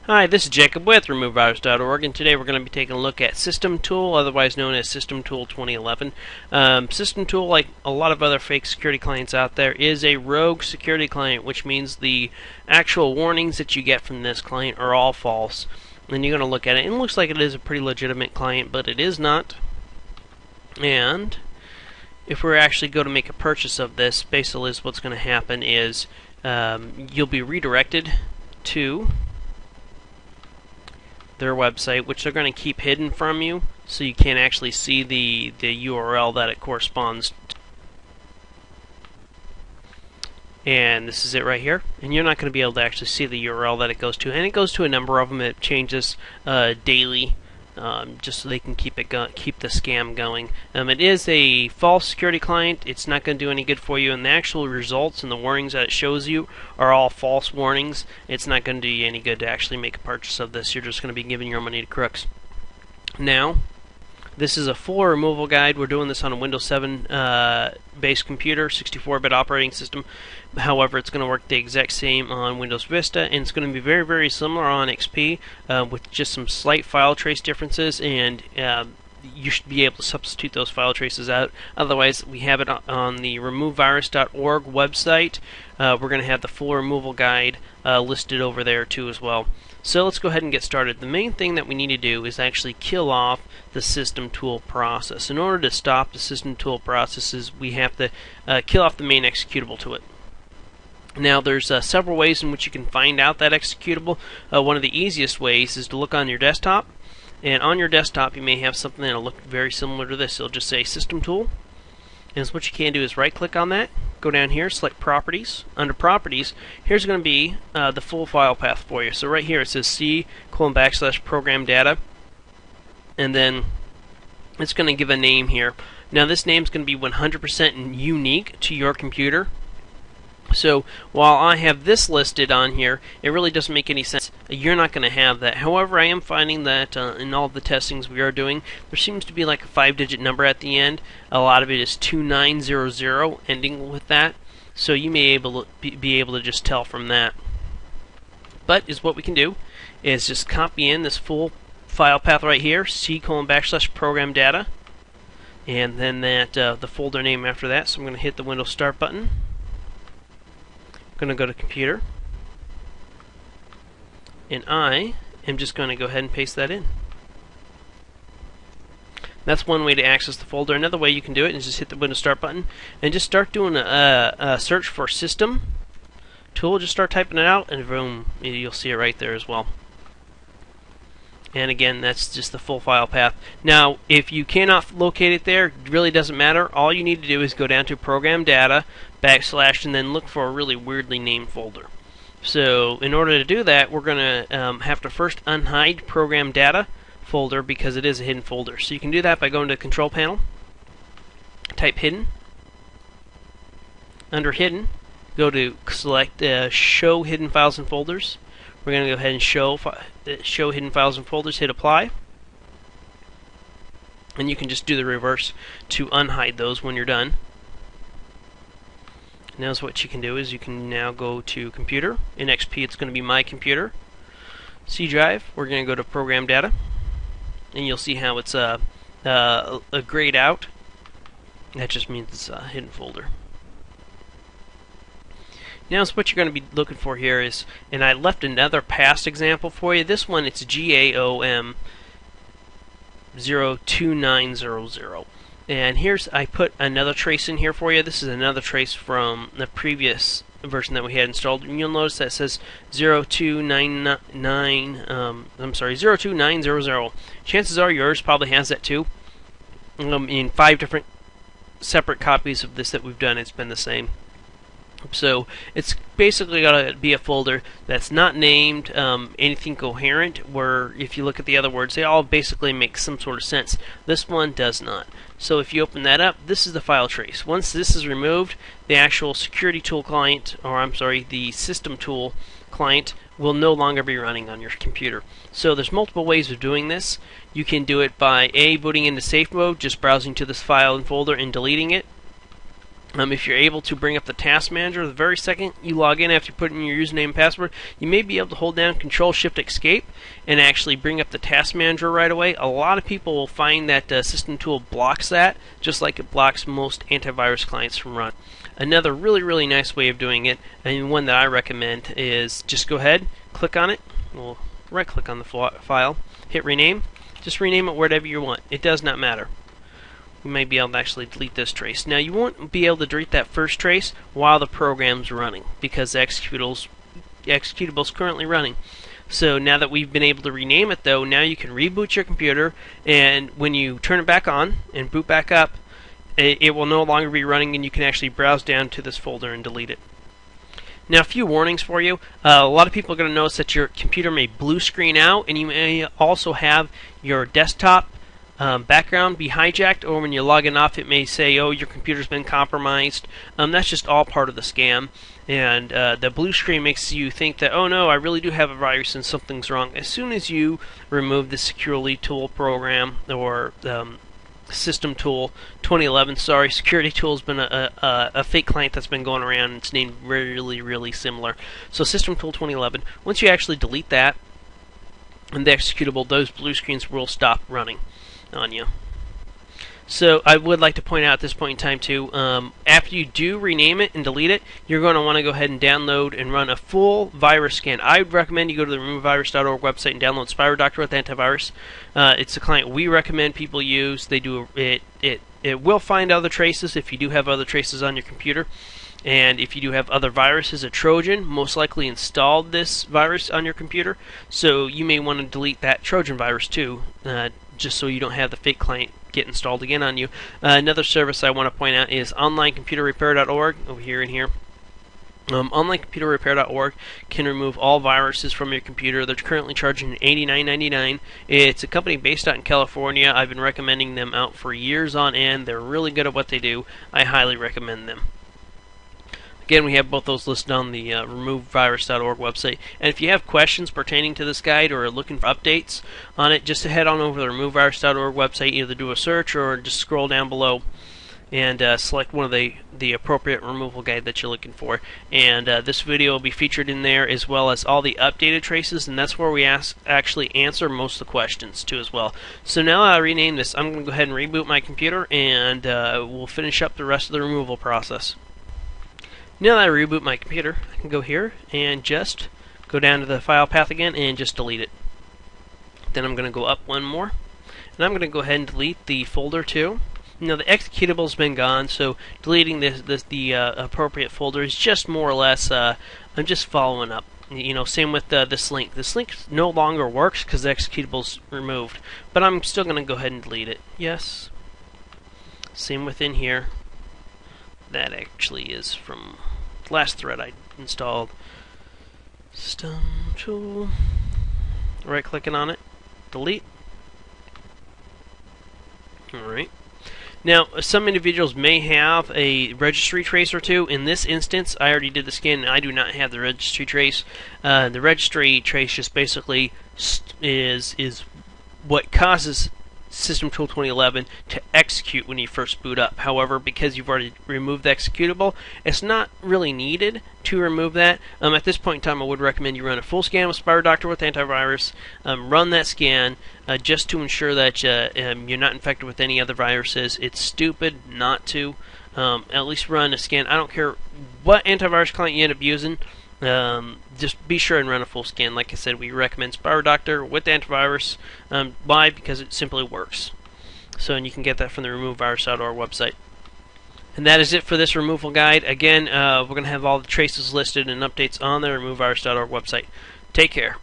Hi, this is Jacob with RemoveVirus.org, and today we're going to be taking a look at System Tool, otherwise known as System Tool 2011. System Tool, like a lot of other fake security clients out there, is a rogue security client, which means the actual warnings that you get from this client are all false. And you're going to look at it, and it looks like it is a pretty legitimate client, but it is not. And if we're actually going to make a purchase of this, basically what's going to happen is you'll be redirected to their website, which they're going to keep hidden from you, so you can't actually see the URL that it corresponds to. And this is it right here, and you're not going to be able to actually see the URL that it goes to, and it goes to a number of them. It changes daily, just so they can keep the scam going. It is a false security client. It's not going to do any good for you, and the actual results and the warnings that it shows you are all false warnings. It's not going to do you any good to actually make a purchase of this. You're just going to be giving your money to crooks. Now, this is a full removal guide. We're doing this on a Windows 7 based computer, 64-bit operating system. However, it's going to work the exact same on Windows Vista, and it's going to be very, very similar on XP with just some slight file trace differences, and you should be able to substitute those file traces out. Otherwise, we have it on the RemoveVirus.org website. We're going to have the full removal guide listed over there too as well. So let's go ahead and get started. The main thing that we need to do is actually kill off the system tool process. In order to stop the system tool processes, we have to kill off the main executable to it. Now, there's several ways in which you can find out that executable. One of the easiest ways is to look on your desktop, and on your desktop you may have something that'll look very similar to this. It'll just say System Tool, and so what you can do is right click on that, go down here, select Properties. Under Properties, here's going to be the full file path for you. So right here it says C:\program data, and then it's going to give a name here. Now this name is going to be 100% unique to your computer. So while I have this listed on here, it really doesn't make any sense. You're not going to have that. However, I am finding that in all of the testings we are doing, there seems to be like a 5-digit number at the end. A lot of it is 2900 ending with that. So you may be able to just tell from that. But what we can do is just copy in this full file path right here, C:\program data, and then the folder name after that. So I'm going to hit the Windows Start button. I'm going to go to Computer, and I am just going to go ahead and paste that in. That's one way to access the folder. Another way you can do it is just hit the Windows Start button and just start doing a search for System Tool. Just start typing it out, and boom, you'll see it right there as well. And again, that's just the full file path. Now, if you cannot locate it there, it really doesn't matter. All you need to do is go down to Program Data, / and then look for a really weirdly named folder. So, in order to do that, we're going to have to first unhide Program Data folder because it is a hidden folder. So you can do that by going to the Control Panel, type Hidden. Under Hidden, go to select Show Hidden Files and Folders. We're going to go ahead and show hidden files and folders, hit Apply, and you can just do the reverse to unhide those when you're done. Now what you can do is you can now go to Computer. In XP it's going to be My Computer. C drive, we're going to go to Program Data, and you'll see how it's a grayed out. That just means it's a hidden folder. Now, so what you're going to be looking for here is, and I left another past example for you. This one, it's GAOM 02900. And I put another trace in here for you. This is another trace from the previous version that we had installed. And you'll notice that it says 02900. Chances are yours probably has that too. In 5 different separate copies of this that we've done, it's been the same. So it's basically got to be a folder that's not named anything coherent, where if you look at the other words, they all basically make some sort of sense. This one does not. So if you open that up, this is the file trace. Once this is removed, the actual security tool client, or I'm sorry, the system tool client will no longer be running on your computer. So there's multiple ways of doing this. You can do it by booting into safe mode, just browsing to this file and folder and deleting it. If you're able to bring up the task manager the very second you log in after you put in your username and password, you may be able to hold down Control-Shift-Escape and actually bring up the task manager right away. A lot of people will find that System Tool blocks that, just like it blocks most antivirus clients from run. Another really nice way of doing it, and one that I recommend, is just go ahead, click on it, we'll right-click on the file, hit rename, just rename it whatever you want. It does not matter. We may be able to actually delete this trace. Now, you won't be able to delete that first trace while the program's running, because the executable's currently running. So now that we've been able to rename it, though, now you can reboot your computer, and when you turn it back on and boot back up, it will no longer be running, and you can actually browse down to this folder and delete it. Now, a few warnings for you. A lot of people are going to notice that your computer may blue screen out, and you may also have your desktop background be hijacked, or when you're logging off it may say, oh, your computer's been compromised. That's just all part of the scam, and the blue screen makes you think that, oh no, I really do have a virus and something's wrong. As soon as you remove the Security Tool program, or System Tool 2011, Security Tool has been a fake client that's been going around, and it's named really similar. So System Tool 2011, once you actually delete that and the executable, those blue screens will stop running on you. So I would like to point out at this point in time too, after you do rename it and delete it, you're going to want to go ahead and download and run a full virus scan. I would recommend you go to the removevirus.org website and download SpyroDoctor with Antivirus. It's a client we recommend people use. They do it will find other traces if you do have other traces on your computer. And if you do have other viruses, a Trojan most likely installed this virus on your computer. So you may want to delete that Trojan virus too, just so you don't have the fake client get installed again on you. Another service I want to point out is onlinecomputerrepair.org, over here and here. Onlinecomputerrepair.org can remove all viruses from your computer. They're currently charging $89.99. It's a company based out in California. I've been recommending them out for years on end. They're really good at what they do. I highly recommend them. Again, we have both those listed on the removevirus.org website. And if you have questions pertaining to this guide or are looking for updates on it, just head on over to the removevirus.org website, either do a search or just scroll down below and select one of the appropriate removal guide that you're looking for. And this video will be featured in there, as well as all the updated traces, and that's where we actually answer most of the questions too as well. So now that I rename this, I'm going to go ahead and reboot my computer, and we'll finish up the rest of the removal process. Now that I reboot my computer, I can go here and just go down to the file path again and just delete it. Then I'm going to go up one more, and I'm going to go ahead and delete the folder too. Now the executable's been gone, so deleting the appropriate folder is just more or less I'm just following up. You know, same with this link. This link no longer works because the executable's removed, but I'm still going to go ahead and delete it. Yes. Same within here. That actually is from the last thread I installed. System Tool. Right-clicking on it. Delete. Alright. Now, some individuals may have a registry trace or two. In this instance, I already did the scan, and I do not have the registry trace. The registry trace just basically is what causes System Tool 2011 to execute when you first boot up. However, because you've already removed the executable, it's not really needed to remove that. At this point in time, I would recommend you run a full scan with SpyroDoctor with Antivirus. Run that scan just to ensure that you're not infected with any other viruses. It's stupid not to. At least run a scan. I don't care what antivirus client you end up using. Just be sure and run a full scan. Like I said, we recommend SpyroDoctor with Antivirus. Why? Because it simply works. So, and you can get that from the removevirus.org website. And that is it for this removal guide. Again, we're going to have all the traces listed and updates on the removevirus.org website. Take care.